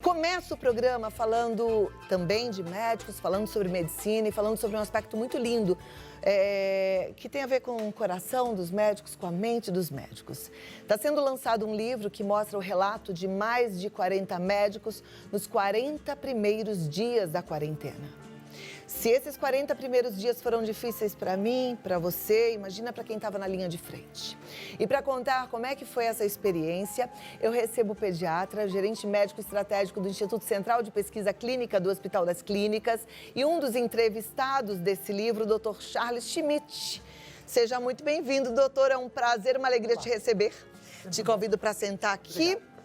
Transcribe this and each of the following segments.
Começo o programa falando também de médicos, falando sobre medicina e falando sobre um aspecto muito lindo, que tem a ver com o coração dos médicos, com a mente dos médicos. Está sendo lançado um livro que mostra o relato de mais de 40 médicos nos 40 primeiros dias da quarentena. Se esses 40 primeiros dias foram difíceis para mim, para você, imagina para quem estava na linha de frente. E para contar como é que foi essa experiência, eu recebo o pediatra, gerente médico estratégico do Instituto Central de Pesquisa Clínica do Hospital das Clínicas e um dos entrevistados desse livro, o Dr. Charles Schmidt. Seja muito bem-vindo, doutor. É um prazer, uma alegria te receber. Te convido para sentar aqui. Obrigado.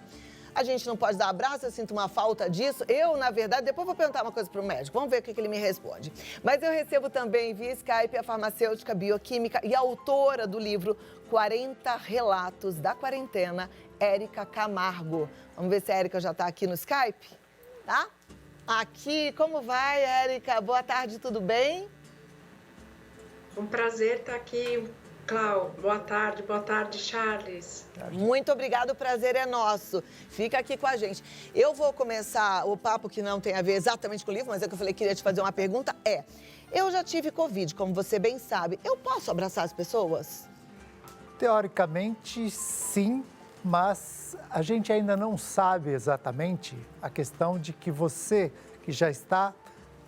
A gente não pode dar abraço, eu sinto uma falta disso. Eu, na verdade, depois vou perguntar uma coisa para o médico, vamos ver o que ele me responde. Mas eu recebo também via Skype a farmacêutica bioquímica e autora do livro 40 Relatos da Quarentena, Érica Camargo. Vamos ver se a Érica já está aqui no Skype, tá? Aqui, como vai, Érica? Boa tarde, tudo bem? Um prazer estar aqui, Clau. Boa tarde, Charles. Muito obrigada, o prazer é nosso. Fica aqui com a gente. Eu vou começar o papo que não tem a ver exatamente com o livro, mas é que eu falei que queria te fazer uma pergunta. Eu já tive Covid, como você bem sabe. Eu posso abraçar as pessoas? Teoricamente, sim, mas a gente ainda não sabe exatamente a questão de que você, que já está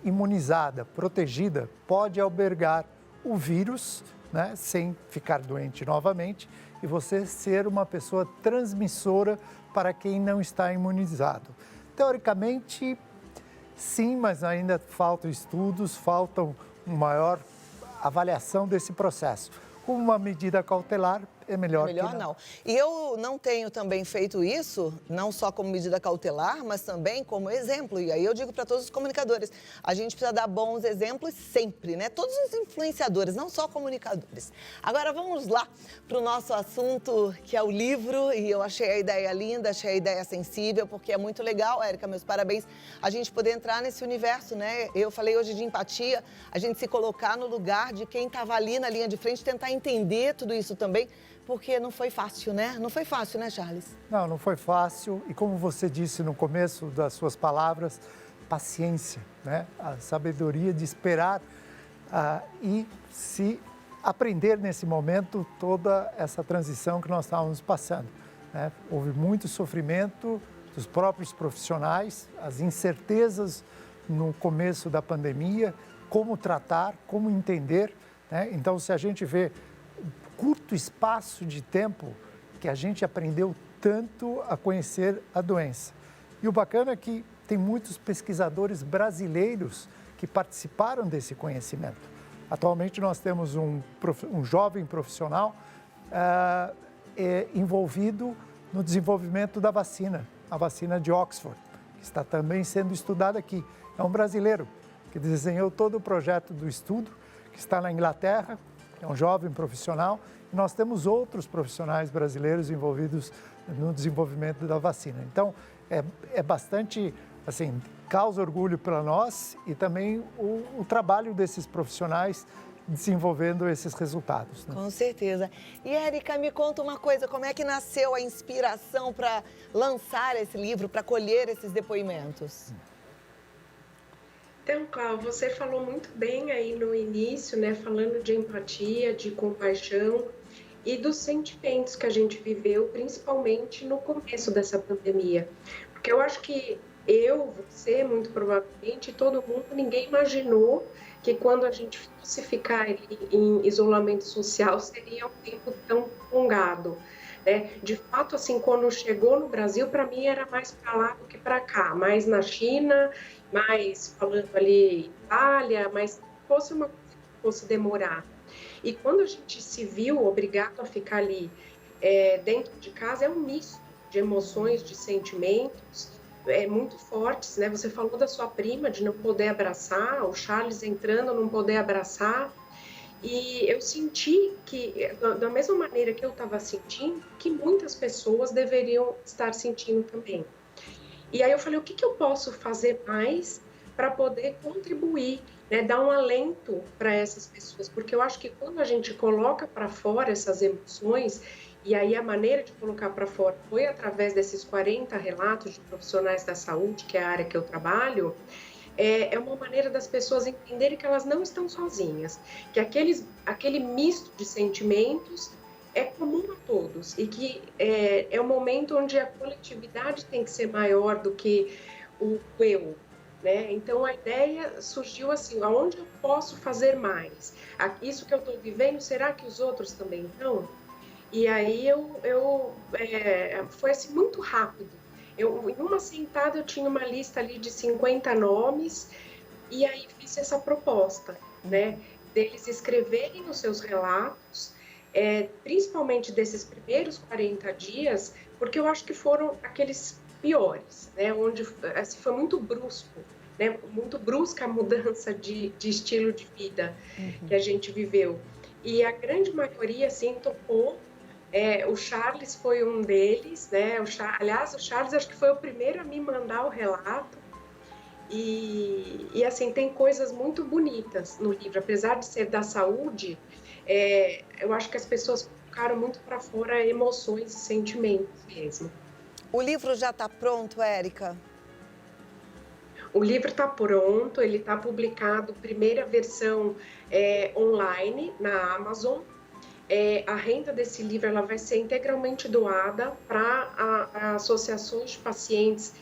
imunizada, protegida, pode albergar o vírus, né, sem ficar doente novamente, e você ser uma pessoa transmissora para quem não está imunizado. Teoricamente, sim, mas ainda faltam estudos, faltam uma maior avaliação desse processo. Como uma medida cautelar, é melhor que não. E eu não tenho também feito isso, não só como medida cautelar, mas também como exemplo. E aí eu digo para todos os comunicadores, a gente precisa dar bons exemplos sempre, né? Todos os influenciadores, não só comunicadores. Agora vamos lá para o nosso assunto, que é o livro. E eu achei a ideia linda, achei a ideia sensível, porque é muito legal, Érica, meus parabéns, a gente poder entrar nesse universo, né? Eu falei hoje de empatia, a gente se colocar no lugar de quem estava ali na linha de frente, tentar entender tudo isso também. Porque não foi fácil, né? Não foi fácil, né, Charles? Não foi fácil. E como você disse no começo das suas palavras, paciência, né? A sabedoria de esperar e se aprender nesse momento toda essa transição que nós estávamos passando, né? Houve muito sofrimento dos próprios profissionais, as incertezas no começo da pandemia, como tratar, como entender, né? Então, se a gente vê curto espaço de tempo que a gente aprendeu tanto a conhecer a doença. E o bacana é que tem muitos pesquisadores brasileiros que participaram desse conhecimento. Atualmente nós temos um jovem profissional envolvido no desenvolvimento da vacina, a vacina de Oxford, que está também sendo estudada aqui. É um brasileiro que desenhou todo o projeto do estudo, que está na Inglaterra. É um jovem profissional e nós temos outros profissionais brasileiros envolvidos no desenvolvimento da vacina. Então, é bastante, assim, causa orgulho para nós e também o trabalho desses profissionais desenvolvendo esses resultados, né? Com certeza. E, Érica, me conta uma coisa, como é que nasceu a inspiração para lançar esse livro, para colher esses depoimentos? Então, Cláudia, você falou muito bem aí no início, né, falando de empatia, de compaixão e dos sentimentos que a gente viveu, principalmente no começo dessa pandemia. Porque eu acho que você, muito provavelmente, todo mundo, ninguém imaginou que quando a gente fosse ficar ali em isolamento social seria um tempo tão prolongado. De fato, assim, quando chegou no Brasil, para mim era mais para lá do que para cá, mais na China, mais falando ali Itália, mas fosse uma coisa que fosse demorar. E quando a gente se viu obrigado a ficar ali dentro de casa, é um misto de emoções, de sentimentos muito fortes, né? Você falou da sua prima, de não poder abraçar, o Charles entrando, não poder abraçar. E eu senti que, da mesma maneira que eu estava sentindo, que muitas pessoas deveriam estar sentindo também. E aí eu falei, o que eu posso fazer mais para poder contribuir, né, dar um alento para essas pessoas? Porque eu acho que quando a gente coloca para fora essas emoções E aí a maneira de colocar para fora foi através desses 40 relatos de profissionais da saúde, que é a área que eu trabalho, é uma maneira das pessoas entenderem que elas não estão sozinhas, que aquele misto de sentimentos é comum a todos e que é um momento onde a coletividade tem que ser maior do que o eu, né? Então a ideia surgiu assim, aonde eu posso fazer mais? Isso que eu estou vivendo, será que os outros também estão? E aí foi assim muito rápido. Em uma sentada eu tinha uma lista ali de 50 nomes e aí fiz essa proposta, né? Deles escreverem os seus relatos, principalmente desses primeiros 40 dias, porque eu acho que foram aqueles piores, né? Onde assim, foi muito brusco, né? Muito brusca a mudança de estilo de vida que a gente viveu. E a grande maioria, assim, topou. O Charles foi um deles, né? Aliás, o Charles acho que foi o primeiro a me mandar o relato. E assim, tem coisas muito bonitas no livro. Apesar de ser da saúde, eu acho que as pessoas colocaram muito para fora emoções e sentimentos mesmo. O livro já está pronto, Érica? O livro está pronto, ele está publicado, primeira versão online na Amazon. A renda desse livro ela vai ser integralmente doada para associações de pacientes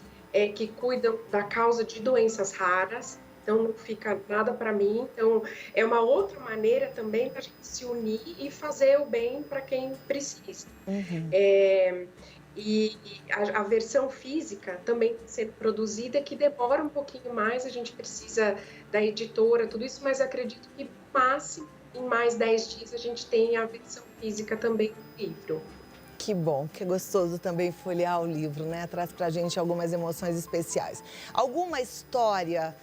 que cuidam da causa de doenças raras, então não fica nada para mim. Então, é uma outra maneira também para a gente se unir e fazer o bem para quem precisa. E a versão física também está sendo produzida, que demora um pouquinho mais, a gente precisa da editora, tudo isso, mas acredito que, no máximo, em mais 10 dias, a gente tem a versão física também do livro. Que bom, que gostoso também folhear o livro, né? Traz pra gente algumas emoções especiais. Alguma história,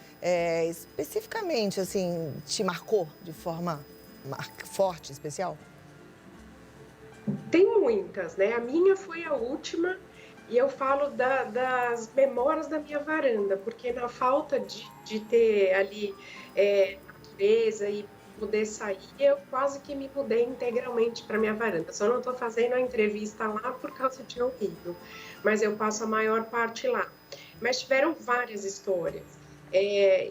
especificamente, assim, te marcou de forma forte, especial? Tem muitas, né? A minha foi a última e eu falo das memórias da minha varanda, porque na falta de ter ali natureza e poder sair, eu quase que me mudei integralmente para minha varanda. Só não estou fazendo a entrevista lá por causa de horrível, mas eu passo a maior parte lá. Mas tiveram várias histórias,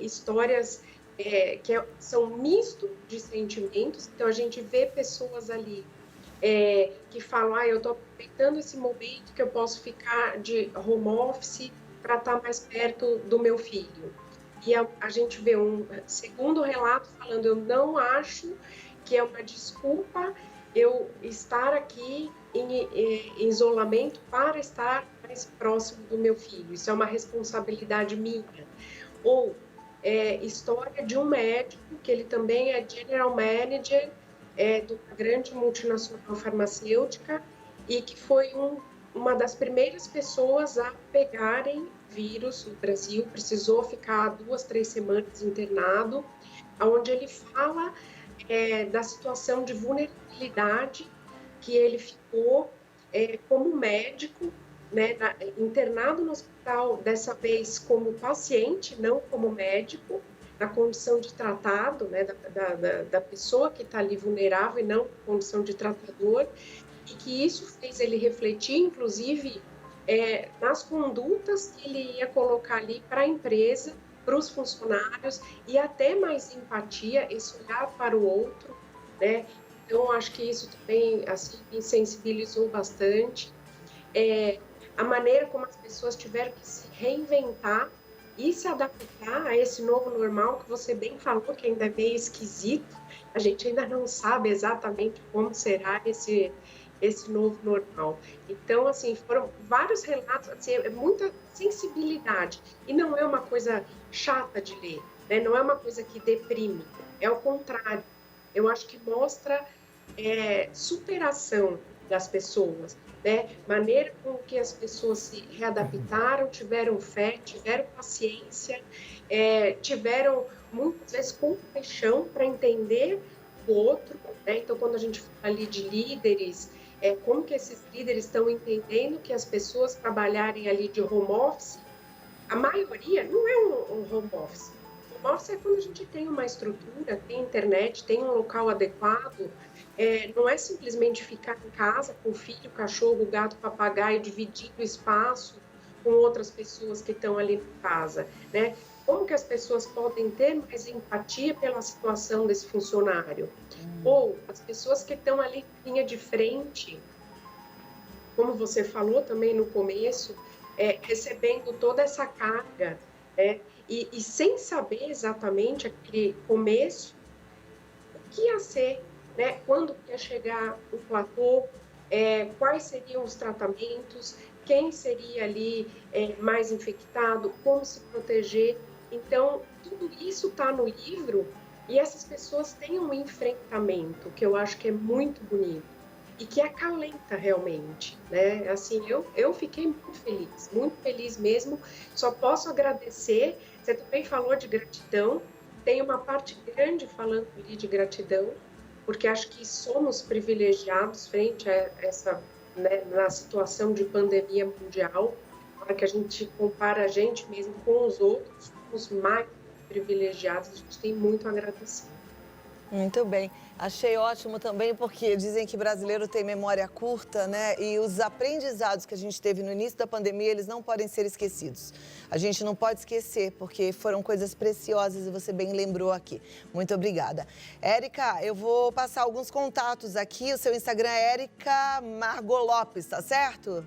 histórias que são misto de sentimentos. Então a gente vê pessoas ali que falam, eu estou aproveitando esse momento que eu posso ficar de home office para estar mais perto do meu filho. E a gente vê um segundo relato falando, eu não acho que é uma desculpa eu estar aqui em isolamento para estar mais próximo do meu filho. Isso é uma responsabilidade minha. Ou história de um médico, que ele também é general manager de uma grande multinacional farmacêutica e que foi uma das primeiras pessoas a pegarem vírus no Brasil, precisou ficar 2, 3 semanas internado, onde ele fala da situação de vulnerabilidade que ele ficou como médico, né, internado no hospital, dessa vez como paciente, não como médico, na condição de tratado, né, da pessoa que está ali vulnerável e não condição de tratador, e que isso fez ele refletir, inclusive, nas condutas que ele ia colocar ali para a empresa, para os funcionários, e até mais empatia, esse olhar para o outro, né? Então, acho que isso também, assim, me sensibilizou bastante. A maneira como as pessoas tiveram que se reinventar e se adaptar a esse novo normal, que você bem falou, que ainda é meio esquisito, a gente ainda não sabe exatamente como será esse novo normal. Então, assim, foram vários relatos, assim, muita sensibilidade, e não é uma coisa chata de ler, né? Não é uma coisa que deprime, é o contrário. Eu acho que mostra superação das pessoas, né? Maneira com que as pessoas se readaptaram, tiveram fé, tiveram paciência, tiveram muitas vezes compaixão para entender o outro, né? Então, quando a gente fala ali de líderes, como que esses líderes estão entendendo que as pessoas trabalharem ali de home office, a maioria não é um home office. remorso é quando a gente tem uma estrutura, tem internet, tem um local adequado. Não é simplesmente ficar em casa com o filho, cachorro, gato, papagaio, dividindo espaço com outras pessoas que estão ali na casa, né? Como que as pessoas podem ter mais empatia pela situação desse funcionário? Ou as pessoas que estão ali na linha de frente, como você falou também no começo, recebendo toda essa carga, né? E sem saber exatamente aquele começo, o que ia ser, né? Quando ia chegar o platô, quais seriam os tratamentos, quem seria ali mais infectado, como se proteger. Então, tudo isso está no livro e essas pessoas têm um enfrentamento que eu acho que é muito bonito e que acalenta realmente, né? Assim, eu fiquei muito feliz mesmo. Só posso agradecer. Você também falou de gratidão. Tem uma parte grande falando ali de gratidão, porque acho que somos privilegiados frente a essa, né, na situação de pandemia mundial. Na hora que a gente compara a gente mesmo com os outros, os mais privilegiados, a gente tem muito a agradecer. Muito bem. Achei ótimo também porque dizem que brasileiro tem memória curta, né? E os aprendizados que a gente teve no início da pandemia, eles não podem ser esquecidos. A gente não pode esquecer porque foram coisas preciosas e você bem lembrou aqui. Muito obrigada. Érica, eu vou passar alguns contatos aqui. O seu Instagram é Érica Margot Lopes, tá certo?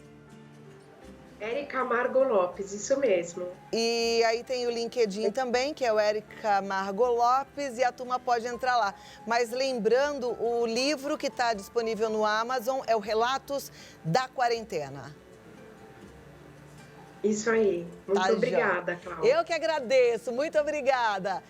Érica Margot Lopes, isso mesmo. E aí tem o LinkedIn também, que é o Érica Margot Lopes, e a turma pode entrar lá. Mas lembrando, o livro que está disponível no Amazon é o Relatos da Quarentena. Isso aí. Muito obrigada, Cláudia. Eu que agradeço, muito obrigada.